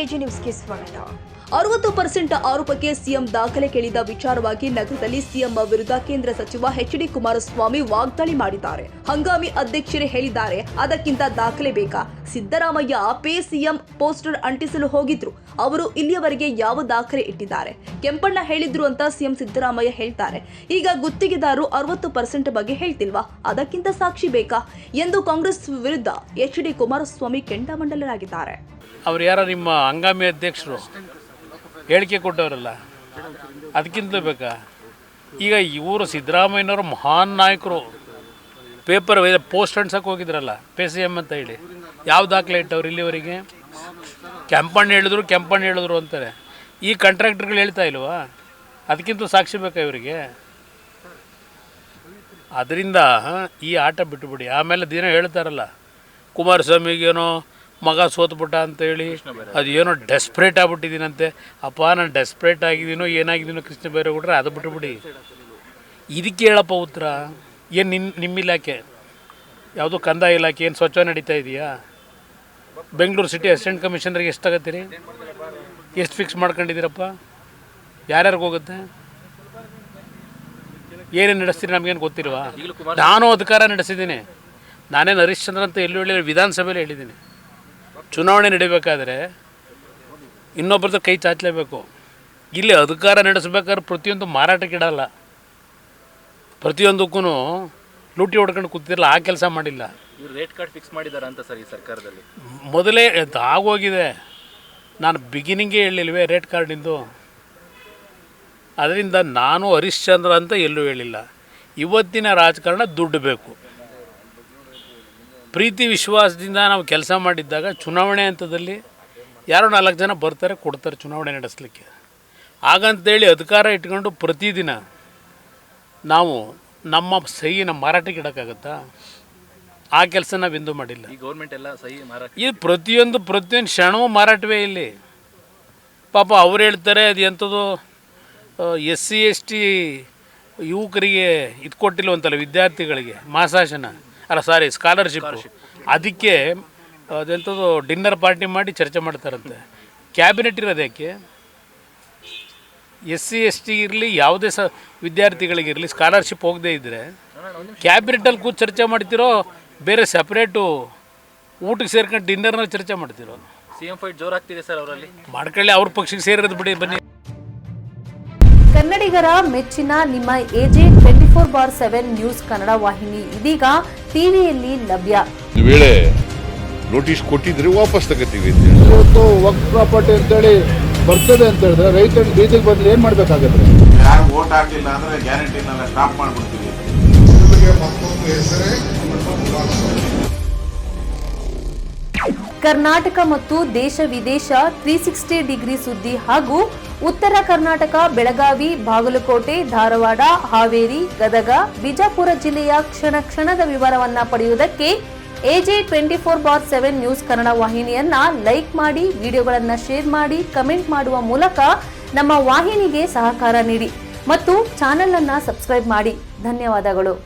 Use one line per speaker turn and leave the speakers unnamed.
AJ ನ್ಯೂಸ್ಗೆ ಸ್ವಾಗತ. 60% ಆರೋಪಕ್ಕೆ ಸಿಎಂ ದಾಖಲೆ ಕೇಳಿದ ವಿಚಾರವಾಗಿ ನಗರದಲ್ಲಿ ಸಿಎಂ ವಿರುದ್ಧ ಕೇಂದ್ರ ಸಚಿವ ಎಚ್.ಡಿ. ಕುಮಾರಸ್ವಾಮಿ ವಾಗ್ದಾಳಿ ಮಾಡಿದ್ದಾರೆ. ಹಂಗಾಮಿ ಅಧ್ಯಕ್ಷರೇ ಹೇಳಿದ್ದಾರೆ, ಅದಕ್ಕಿಂತ ದಾಖಲೆ ಬೇಕಾ? ಸಿದ್ದರಾಮಯ್ಯ ಪೇ ಸಿಎಂ ಪೋಸ್ಟರ್ ಅಂಟಿಸಲು ಹೋಗಿದ್ರು, ಅವರು ಇಲ್ಲಿಯವರೆಗೆ ಯಾವ ದಾಖಲೆ ಇಟ್ಟಿದ್ದಾರೆ? ಕೆಂಪಣ್ಣ ಹೇಳಿದ್ರು ಅಂತ ಸಿಎಂ ಸಿದ್ದರಾಮಯ್ಯ ಹೇಳ್ತಾರೆ. ಈಗ ಗುತ್ತಿಗೆದಾರರು 60% ಬಗ್ಗೆ ಹೇಳ್ತಿಲ್ವಾ? ಅದಕ್ಕಿಂತ ಸಾಕ್ಷಿ ಬೇಕಾ ಎಂದು ಕಾಂಗ್ರೆಸ್ ವಿರುದ್ಧ ಎಚ್.ಡಿ. ಕುಮಾರಸ್ವಾಮಿ ಕೆಂಡಾಮಂಡಲರಾಗಿದ್ದಾರೆ.
ಅವ್ರು ಯಾರ ನಿಮ್ಮ ಹಂಗಾಮಿ ಅಧ್ಯಕ್ಷರು ಹೇಳಿಕೆ ಕೊಟ್ಟವರಲ್ಲ, ಅದಕ್ಕಿಂತಲೂ ಬೇಕಾ? ಈಗ ಇವರು ಸಿದ್ದರಾಮಯ್ಯನವರು ಮಹಾನ್ ನಾಯಕರು, ಪೇಪರ್ ಪೋಸ್ಟ್ ಅಂಟ್ಸಕ್ಕೆ ಹೋಗಿದ್ರಲ್ಲ ಪೇ ಸಿ ಎಮ್ ಅಂತ ಹೇಳಿ, ಯಾವ ದಾಖಲೆ ಇಟ್ಟವ್ರು ಇಲ್ಲಿವರೆಗೆ? ಕೆಂಪಣ್ಣ ಹೇಳಿದ್ರು ಅಂತಾರೆ. ಈ ಕಾಂಟ್ರಾಕ್ಟರ್ಗಳು ಹೇಳ್ತಾ ಇಲ್ವಾ? ಅದಕ್ಕಿಂತ ಸಾಕ್ಷಿ ಬೇಕಾ ಇವರಿಗೆ? ಅದರಿಂದ ಈ ಆಟ ಬಿಟ್ಟುಬಿಡಿ. ಆಮೇಲೆ ದಿನ ಹೇಳ್ತಾರಲ್ಲ, ಕುಮಾರಸ್ವಾಮಿಗೇನೋ ಮಗ ಸೋತ್ಬಿಟ್ಟ ಅಂತೇಳಿ ಅದೇನೋ ಡೆಸ್ಪ್ರೇಟ್ ಆಗ್ಬಿಟ್ಟಿದ್ದೀನಂತೆ. ಅಪ್ಪ ನಾನು ಡೆಸ್ಪ್ರೇಟ್ ಆಗಿದ್ದೀನೋ ಏನಾಗಿದ್ದೀನೋ ಕೃಷ್ಣ ಬೈರೇಗೌಡರೆ, ಅದು ಬಿಟ್ಟುಬಿಡಿ. ಇದಕ್ಕೆ ಹೇಳಪ್ಪ ಉತ್ತರ. ಏನು ನಿಮ್ಮ ಇಲಾಖೆ ಯಾವುದೋ ಕಂದಾಯ ಇಲಾಖೆ ಏನು ಸ್ವಚ್ಛ ನಡೀತಾ ಇದೆಯಾ? ಬೆಂಗಳೂರು ಸಿಟಿ ಅಸಿಸ್ಟೆಂಟ್ ಕಮಿಷನರ್ಗೆ ಎಷ್ಟು ತಗೋತೀರಿ? ಎಷ್ಟು ಫಿಕ್ಸ್ ಮಾಡ್ಕೊಂಡಿದ್ದೀರಪ್ಪ? ಯಾರ್ಯಾರಿಗೆ ಹೋಗುತ್ತೆ? ಏನೇನು ನಡೆಸ್ತೀರಿ ನಮಗೇನು ಗೊತ್ತಿಲ್ವಾ? ನಾನು ಅಧಿಕಾರ ನಡೆಸಿದ್ದೀನಿ. ನಾನೇನು ಹರಿಶ್ಚಂದ್ರ ಅಂತ ಎಲ್ಲೂ ಹೇಳಿಲ್ಲ, ವಿಧಾನಸಭೆಯಲ್ಲಿ ಹೇಳಿದ್ದೀನಿ. ಚುನಾವಣೆ ನಡೀಬೇಕಾದ್ರೆ ಇನ್ನೊಬ್ಬರದ್ದು ಕೈ ಚಾಚಲೇಬೇಕು. ಇಲ್ಲಿ ಅಧಿಕಾರ ನಡೆಸಬೇಕಾದ್ರೆ ಪ್ರತಿಯೊಂದು ಮಾರಾಟಕ್ಕಿಡಲ್ಲ, ಪ್ರತಿಯೊಂದಕ್ಕೂ ಲೂಟಿ ಹೊಡ್ಕೊಂಡು ಕೂತಿರಲ್ಲ, ಆ ಕೆಲಸ ಮಾಡಿಲ್ಲ.
ಇವರು ರೇಟ್ ಕಾರ್ಡ್ ಫಿಕ್ಸ್ ಮಾಡಿದ್ದಾರೆ ಅಂತ ಸರ್ ಈ ಸರ್ಕಾರದಲ್ಲಿ
ಮೊದಲೇ ಆಗೋಗಿದೆ. ನಾನು ಬಿಗಿನಿಂಗೇ ಹೇಳಿಲ್ವೇ ರೇಟ್ ಕಾರ್ಡಿಂದು? ಅದರಿಂದ ನಾನು ಹರಿಶ್ಚಂದ್ರ ಅಂತ ಎಲ್ಲೂ ಹೇಳಿಲ್ಲ. ಇವತ್ತಿನ ರಾಜಕಾರಣ ದುಡ್ಡು ಬೇಕು. ಪ್ರೀತಿ ವಿಶ್ವಾಸದಿಂದ ನಾವು ಕೆಲಸ ಮಾಡಿದ್ದಾಗ ಚುನಾವಣೆ ಹಂತದಲ್ಲಿ ಯಾರೋ 4 ಜನ ಬರ್ತಾರೆ, ಕೊಡ್ತಾರೆ ಚುನಾವಣೆ ನಡೆಸಲಿಕ್ಕೆ. ಹಾಗಂತೇಳಿ ಅಧಿಕಾರ ಇಟ್ಕೊಂಡು ಪ್ರತಿದಿನ ನಾವು ನಮ್ಮ ಸಹಿನ ಮಾರಾಟಕ್ಕೆ ಇಡೋಕ್ಕಾಗತ್ತಾ? ಆ ಕೆಲಸ ನಾವೆಂದೂ ಮಾಡಿಲ್ಲ.
ಈ ಗೌರ್ಮೆಂಟ್ ಎಲ್ಲ ಸಹಿ ಮಾರಾಟ,
ಈ ಪ್ರತಿಯೊಂದು ಕ್ಷಣವೂ ಮಾರಾಟವೇ ಇಲ್ಲಿ. ಪಾಪ ಅವ್ರು ಹೇಳ್ತಾರೆ ಅದು ಎಂಥದ್ದು SC ST ಯುವಕರಿಗೆ ಇದು ಕೊಟ್ಟಿಲ್ವಂತಲ್ಲ, ವಿದ್ಯಾರ್ಥಿಗಳಿಗೆ ಮಾಸಾಶನ ಸ್ಕಾಲರ್ಶಿಪ್ಪು. ಅದಕ್ಕೆ ಅದೆಂಥದ್ದು ಡಿನ್ನರ್ ಪಾರ್ಟಿ ಮಾಡಿ ಚರ್ಚೆ ಮಾಡ್ತಾರಂತೆ. ಕ್ಯಾಬಿನೆಟ್ ಇರೋದು ಯಾಕೆ? SC ST ಇರಲಿ, ಯಾವುದೇ ವಿದ್ಯಾರ್ಥಿಗಳಿಗಿರಲಿ ಸ್ಕಾಲರ್ಶಿಪ್ ಹೋಗದೇ ಇದ್ದರೆ ಕ್ಯಾಬಿನೆಟಲ್ಲಿ ಕೂತು ಚರ್ಚೆ ಮಾಡ್ತಿರೋ, ಬೇರೆ ಸಪ್ರೇಟು ಊಟಕ್ಕೆ ಸೇರ್ಕೊಂಡು ಡಿನ್ನರ್ನಲ್ಲಿ ಚರ್ಚೆ ಮಾಡ್ತಿರೋ?
ಸಿಎಂ ಫೈಟ್ ಜೋರಾಗ್ತಿದೆ ಸರ್ ಅವರಲ್ಲಿ.
ಮಾಡ್ಕೊಳ್ಳಿ, ಅವ್ರ ಪಕ್ಷಕ್ಕೆ ಸೇರಿರೋದು ಬಿಡಿ, ಬನ್ನಿ.
ಕನ್ನಡಿಗರ ಮೆಚ್ಚಿನ ನಿಮ್ಮ ಎಜೆ 24/7 ನ್ಯೂಸ್ ಕನ್ನಡ ವಾಹಿನಿ ಇದೀಗ ಟಿವಿಯಲ್ಲಿ ಲಭ್ಯ.
ವೇಳೆ ನೋಟಿಸ್ ಕೊಟ್ಟಿದ್ರೆ ವಾಪಸ್ ತಗೋತೀವಿ.
ಇವತ್ತು ವಕ್ಫ್ ಪ್ರಾಪರ್ಟಿ ಅಂತೇಳಿ ಬರ್ತದೆ ಅಂತ ಹೇಳಿದ್ರೆ ರೈತರು ಬೀದಿಗೆ ಬಂದ್ರೆ ಏನ್ ಮಾಡ್ಬೇಕಾಗತ್ತೆ?
ಯಾರು ವೋಟ್ ಹಾಕಿಲ್ಲ ಅಂದ್ರೆ ಗ್ಯಾರಂಟಿನೆಲ್ಲ ಸ್ಟಾಪ್ ಮಾಡ್ಬಿಡ್ತೀವಿ.
ಕರ್ನಾಟಕ ಮತ್ತು ದೇಶ ವಿದೇಶ 360 ಡಿಗ್ರಿ ಸುದ್ದಿ ಹಾಗೂ ಉತ್ತರ ಕರ್ನಾಟಕ, ಬೆಳಗಾವಿ, ಬಾಗಲಕೋಟೆ, ಧಾರವಾಡ, ಹಾವೇರಿ, ಗದಗ, ಬಿಜಾಪುರ ಜಿಲ್ಲೆಯ ಕ್ಷಣದ ವಿವರವನ್ನ ಪಡೆಯುವುದಕ್ಕೆ ಎಜೆ 24/7 ನ್ಯೂಸ್ ಕನ್ನಡ ವಾಹಿನಿಯನ್ನ ಲೈಕ್ ಮಾಡಿ, ವಿಡಿಯೋಗಳನ್ನ ಶೇರ್ ಮಾಡಿ, ಕಮೆಂಟ್ ಮಾಡುವ ಮೂಲಕ ನಮ್ಮ ವಾಹಿನಿಗೆ ಸಹಕಾರ ನೀಡಿ ಮತ್ತು ಚಾನೆಲ್ ಅನ್ನ ಸಬ್ಸ್ಕ್ರೈಬ್ ಮಾಡಿ. ಧನ್ಯವಾದಗಳು.